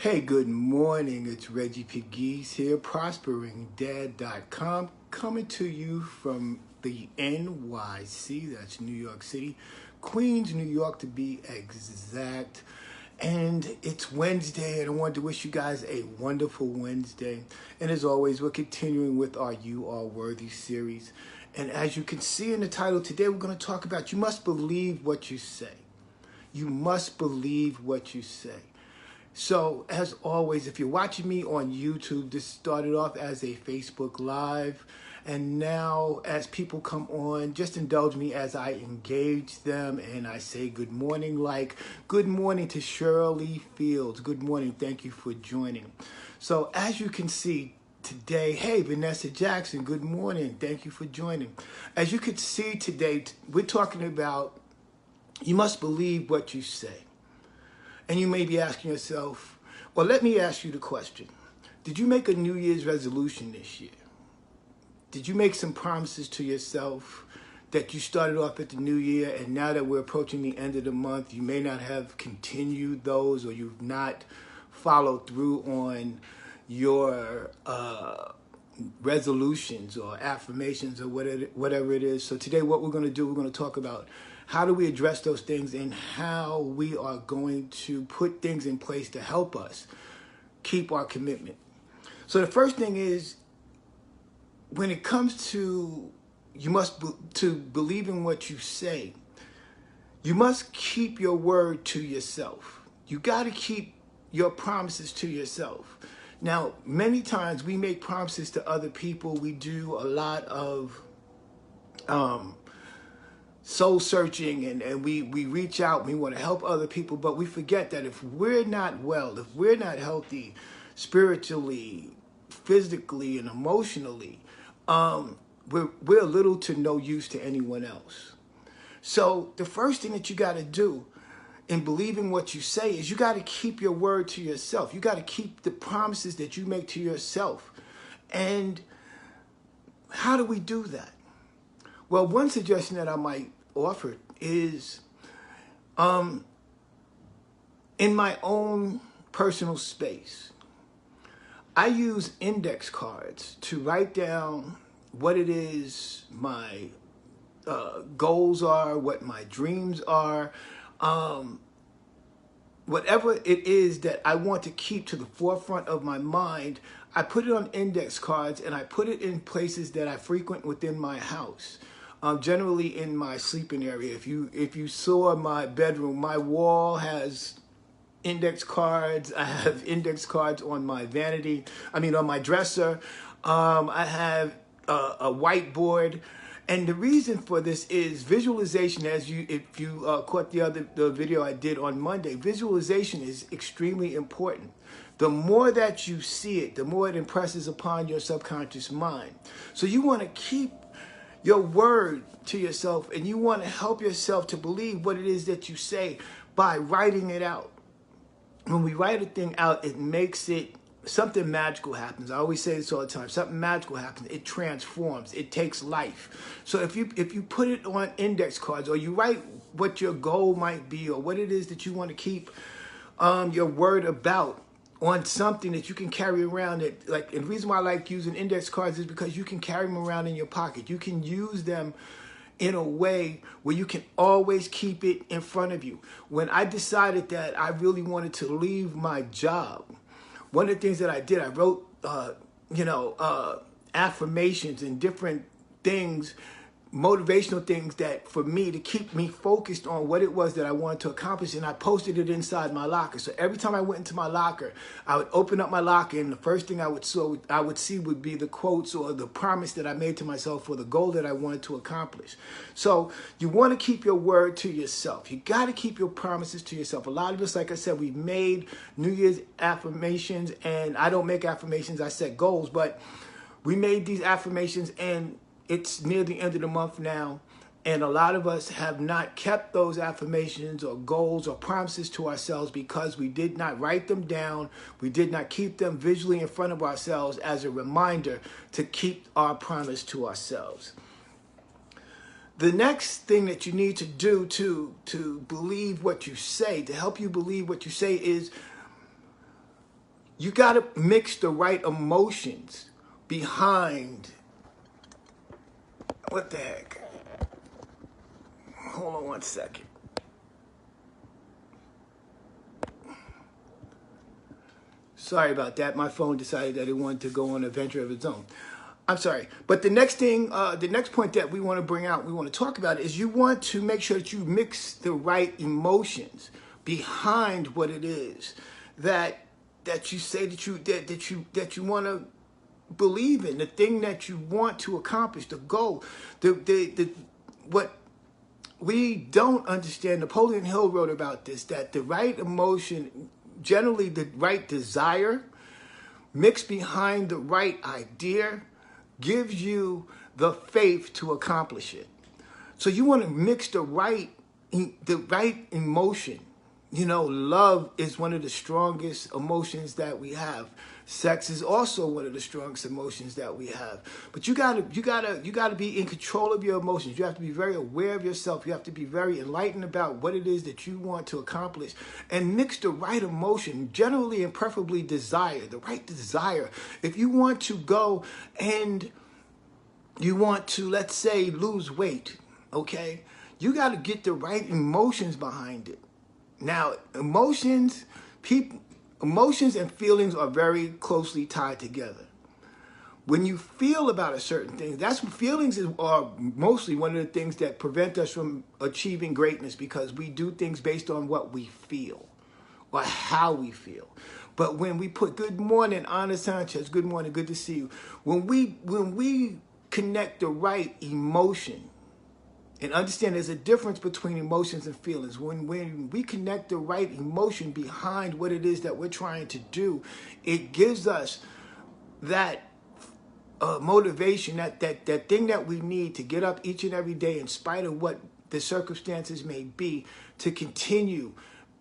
Hey, good morning. It's Reggie Pegues here, prosperingdad.com, coming to you from the NYC, that's New York City, Queens, New York to be exact. And it's Wednesday, and I wanted to wish you guys a wonderful Wednesday. And as always, we're continuing with our You Are Worthy series. And as you can see in the title, today we're going to talk about you must believe what you say. You must believe what you say. So, as always, if you're watching me on YouTube, this started off as a Facebook Live. And now, as people come on, just indulge me as I engage them and I say good morning, like good morning to Shirley Fields. Good morning. Thank you for joining. So, as you can see today, hey, Vanessa Jackson, good morning. Thank you for joining. As you can see today, we're talking about you must believe what you say. And you may be asking yourself, well, let me ask you the question. Did you make a New Year's resolution this year? Did you make some promises to yourself that you started off at the new year, and now that we're approaching the end of the month, you may not have continued those, or you've not followed through on your resolutions or affirmations or whatever it is? So today what we're going to do, we're going to talk about how do we address those things and how we are going to put things in place to help us keep our commitment. So the first thing is, when it comes to to believe in what you say, you must keep your word to yourself. You got to keep your promises to yourself. Now, many times we make promises to other people. We do a lot of soul searching and we reach out, we want to help other people, but we forget that if we're not well, if we're not healthy spiritually, physically, and emotionally, we're little to no use to anyone else. So the first thing that you got to do in believing what you say is you got to keep your word to yourself. You got to keep the promises that you make to yourself. And how do we do that? Well, one suggestion that I might offer is in my own personal space, I use index cards to write down what it is my goals are, what my dreams are, whatever it is that I want to keep to the forefront of my mind. I put it on index cards and I put it in places that I frequent within my house. Generally in my sleeping area. If you saw my bedroom, my wall has index cards. I have index cards on my vanity. On my dresser. I have a whiteboard. And the reason for this is visualization. If you caught the video I did on Monday, visualization is extremely important. The more that you see it, the more it impresses upon your subconscious mind. So you want to keep your word to yourself, and you want to help yourself to believe what it is that you say by writing it out. When we write a thing out, it makes it, something magical happens. I always say this all the time. Something magical happens. It transforms. It takes life. So if you put it on index cards, or you write what your goal might be, or what it is that you want to keep your word about on something that you can carry around, and the reason why I like using index cards is because you can carry them around in your pocket. You can use them in a way where you can always keep it in front of you. When I decided that I really wanted to leave my job, one of the things that I did, I wrote, affirmations and different things, motivational things that for me to keep me focused on what it was that I wanted to accomplish, and I posted it inside my locker. So every time I went into my locker, I would open up my locker, and the first thing I would see would be the quotes or the promise that I made to myself for the goal that I wanted to accomplish. So you want to keep your word to yourself. You got to keep your promises to yourself. A lot of us, like I said, we've made New Year's affirmations, and I don't make affirmations, I set goals, but we made these affirmations, and it's near the end of the month now, and a lot of us have not kept those affirmations or goals or promises to ourselves because we did not write them down. We did not keep them visually in front of ourselves as a reminder to keep our promise to ourselves. The next thing that you need to do to believe what you say, to help you believe what you say, is You got to mix the right emotions behind, what the heck? Hold on one second. Sorry about that. My phone decided that it wanted to go on a venture of its own. I'm sorry. But the next thing, the next point that we want to bring out, we want to talk about is you want to make sure that you mix the right emotions behind what it is that you say that you want to believe in, the thing that you want to accomplish, the goal, what we don't understand. Napoleon Hill wrote about this, that the right emotion, generally the right desire, mixed behind the right idea, gives you the faith to accomplish it. So you want to mix the right emotion. You know, love is one of the strongest emotions that we have. Sex is also one of the strongest emotions that we have. But you gotta be in control of your emotions. You have to be very aware of yourself. You have to be very enlightened about what it is that you want to accomplish, and mix the right emotion, generally and preferably desire, the right desire. If you want to go and you want to, let's say, lose weight, okay, you got to get the right emotions behind it. Now, emotions and feelings are very closely tied together. When you feel about a certain thing, that's what feelings are mostly one of the things that prevent us from achieving greatness, because we do things based on what we feel or how we feel. But when we put good morning, Ana Sanchez, good morning, good to see you. When we connect the right emotion, and understand there's a difference between emotions and feelings. When we connect the right emotion behind what it is that we're trying to do, it gives us that motivation, that thing that we need to get up each and every day in spite of what the circumstances may be, to continue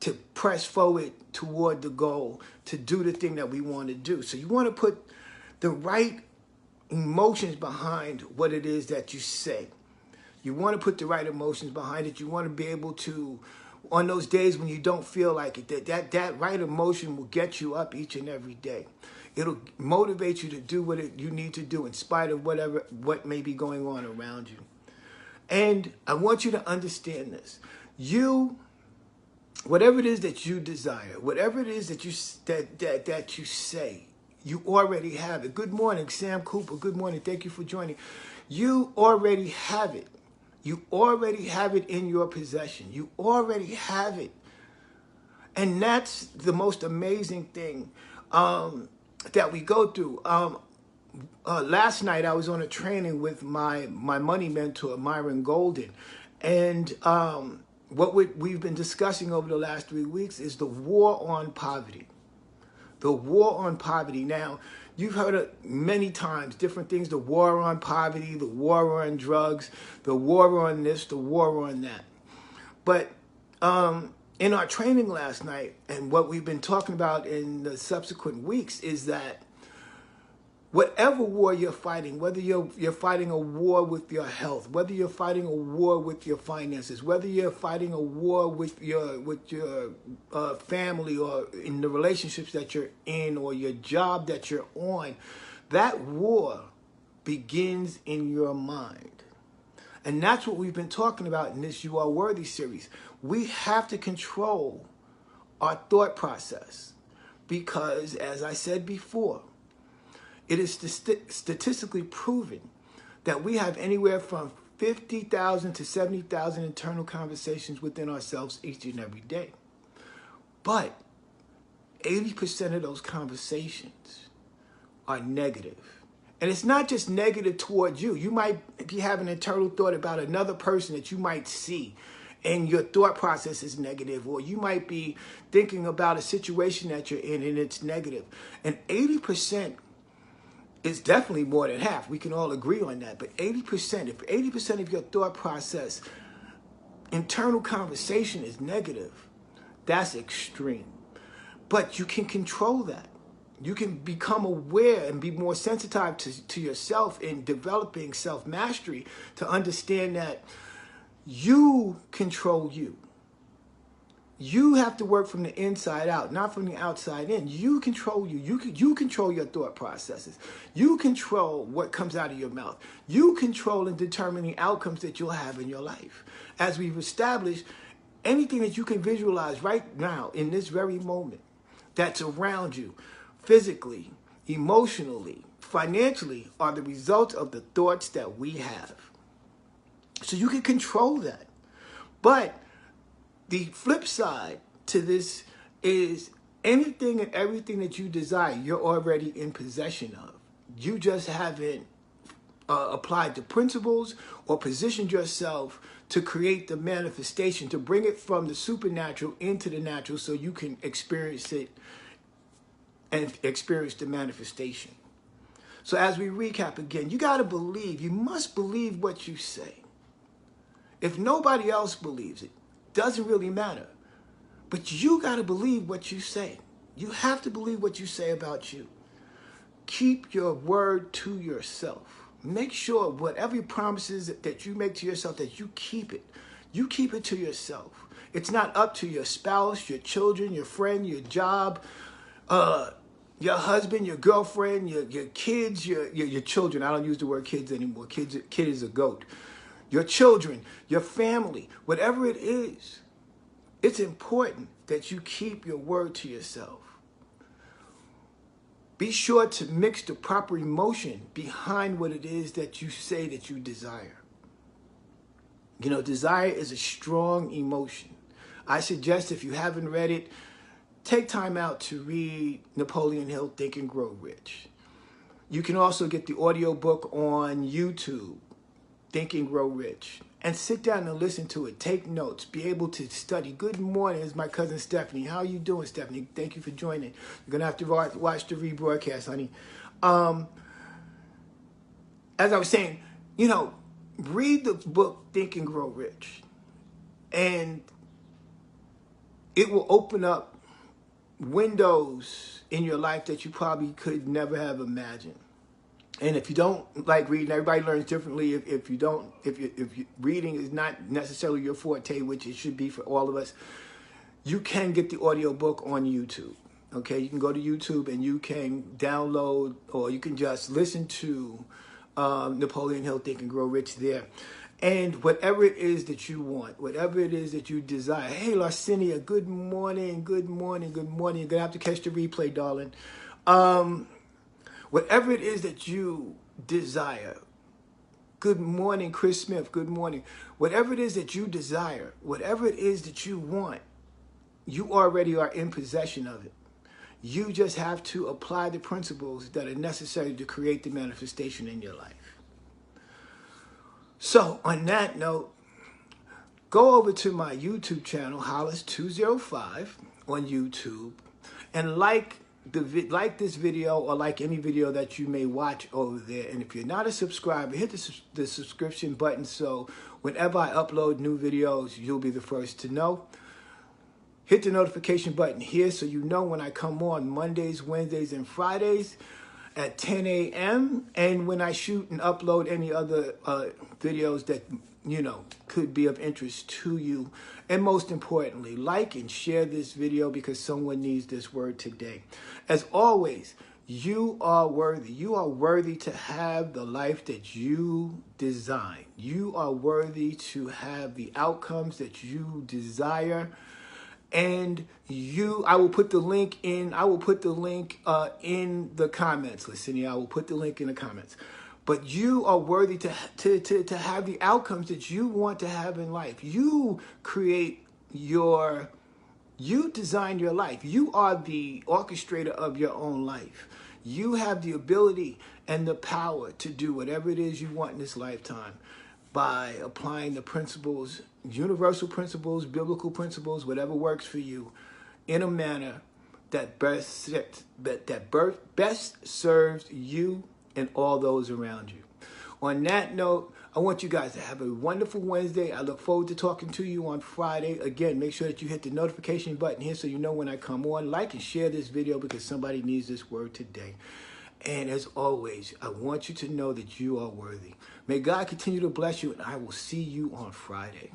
to press forward toward the goal, to do the thing that we want to do. So you want to put the right emotions behind what it is that you say. You want to put the right emotions behind it. You want to be able to, on those days when you don't feel like it, that right emotion will get you up each and every day. It'll motivate you to do what you need to do in spite of what may be going on around you. And I want you to understand this. Whatever it is that you desire, whatever it is that you say, you already have it. Good morning, Sam Cooper. Good morning. Thank you for joining. You already have it. You already have it in your possession. You already have it. And that's the most amazing thing that we go through. Last night, I was on a training with my money mentor, Myron Golden. And what we've been discussing over the last 3 weeks is the war on poverty. The war on poverty. Now, you've heard it many times, different things, the war on poverty, the war on drugs, the war on this, the war on that. But in our training last night, and what we've been talking about in the subsequent weeks, is that whatever war you're fighting, whether you're fighting a war with your health, whether you're fighting a war with your finances, whether you're fighting a war with your family, or in the relationships that you're in, or your job that you're on, that war begins in your mind. And that's what we've been talking about in this You Are Worthy series. We have to control our thought process, because, as I said before, it is statistically proven that we have anywhere from 50,000 to 70,000 internal conversations within ourselves each and every day. But 80% of those conversations are negative. And it's not just negative towards you. You might be having an internal thought about another person that you might see, and your thought process is negative. Or you might be thinking about a situation that you're in and it's negative. And 80%, it's definitely more than half. We can all agree on that. But 80%, if 80% of your thought process, internal conversation is negative, that's extreme. But you can control that. You can become aware and be more sensitive to yourself in developing self-mastery, to understand that you control you. You have to work from the inside out, not from the outside in. You control you. You control your thought processes. You control what comes out of your mouth. You control and determine the outcomes that you'll have in your life. As we've established, anything that you can visualize right now in this very moment that's around you, physically, emotionally, financially, are the results of the thoughts that we have. So you can control that. But the flip side to this is anything and everything that you desire, you're already in possession of. You just haven't applied the principles or positioned yourself to create the manifestation, to bring it from the supernatural into the natural so you can experience it and experience the manifestation. So as we recap again, you got to believe, you must believe what you say. If nobody else believes it, doesn't really matter. But you got to believe what you say. You have to believe what you say about you. Keep your word to yourself. Make sure whatever promises that you make to yourself, that you keep it. You keep it to yourself. It's not up to your spouse, your children, your friend, your job, your husband, your girlfriend, your kids, your children. I don't use the word kids anymore. Kid is a goat. Your children, your family, whatever it is, it's important that you keep your word to yourself. Be sure to mix the proper emotion behind what it is that you say that you desire. You know, desire is a strong emotion. I suggest if you haven't read it, take time out to read Napoleon Hill, Think and Grow Rich. You can also get the audiobook on YouTube, Think and Grow Rich, and sit down and listen to it. Take notes. Be able to study. Good morning. It's my cousin Stephanie. How are you doing, Stephanie? Thank you for joining. You're going to have to watch the rebroadcast, honey. As I was saying, you know, read the book Think and Grow Rich, and it will open up windows in your life that you probably could never have imagined. And if you don't like reading, everybody learns differently. If reading is not necessarily your forte, which it should be for all of us, you can get the audiobook on YouTube. Okay, you can go to YouTube and you can download, or you can just listen to Napoleon Hill, Think and Grow Rich there. And whatever it is that you want, whatever it is that you desire. Hey, Larcinia, good morning, good morning, good morning. You're going to have to catch the replay, darling. Whatever it is that you desire. Good morning, Chris Smith. Good morning. Whatever it is that you desire, whatever it is that you want, you already are in possession of it. You just have to apply the principles that are necessary to create the manifestation in your life. So on that note, go over to my YouTube channel, Hollis205 on YouTube, and like this video, or like any video that you may watch over there. And if you're not a subscriber, hit the subscription button so whenever I upload new videos, you'll be the first to know. Hit the notification button here so you know when I come on Mondays, Wednesdays, and Fridays at 10 a.m. and when I shoot and upload any other videos that, you know, could be of interest to you. And most importantly, like and share this video because someone needs this word today. As always, you are worthy. You are worthy to have the life that you design. You are worthy to have the outcomes that you desire. And I will put the link in. I will put the link in the comments. Listen, I will put the link in the comments. But you are worthy to have the outcomes that you want to have in life. You design your life. You are the orchestrator of your own life. You have the ability and the power to do whatever it is you want in this lifetime by applying the principles, universal principles, biblical principles, whatever works for you, in a manner that best serves you and all those around you. On that note, I want you guys to have a wonderful Wednesday. I look forward to talking to you on Friday. Again, make sure that you hit the notification button here so you know when I come on. Like and share this video because somebody needs this word today. And as always, I want you to know that you are worthy. May God continue to bless you, and I will see you on Friday.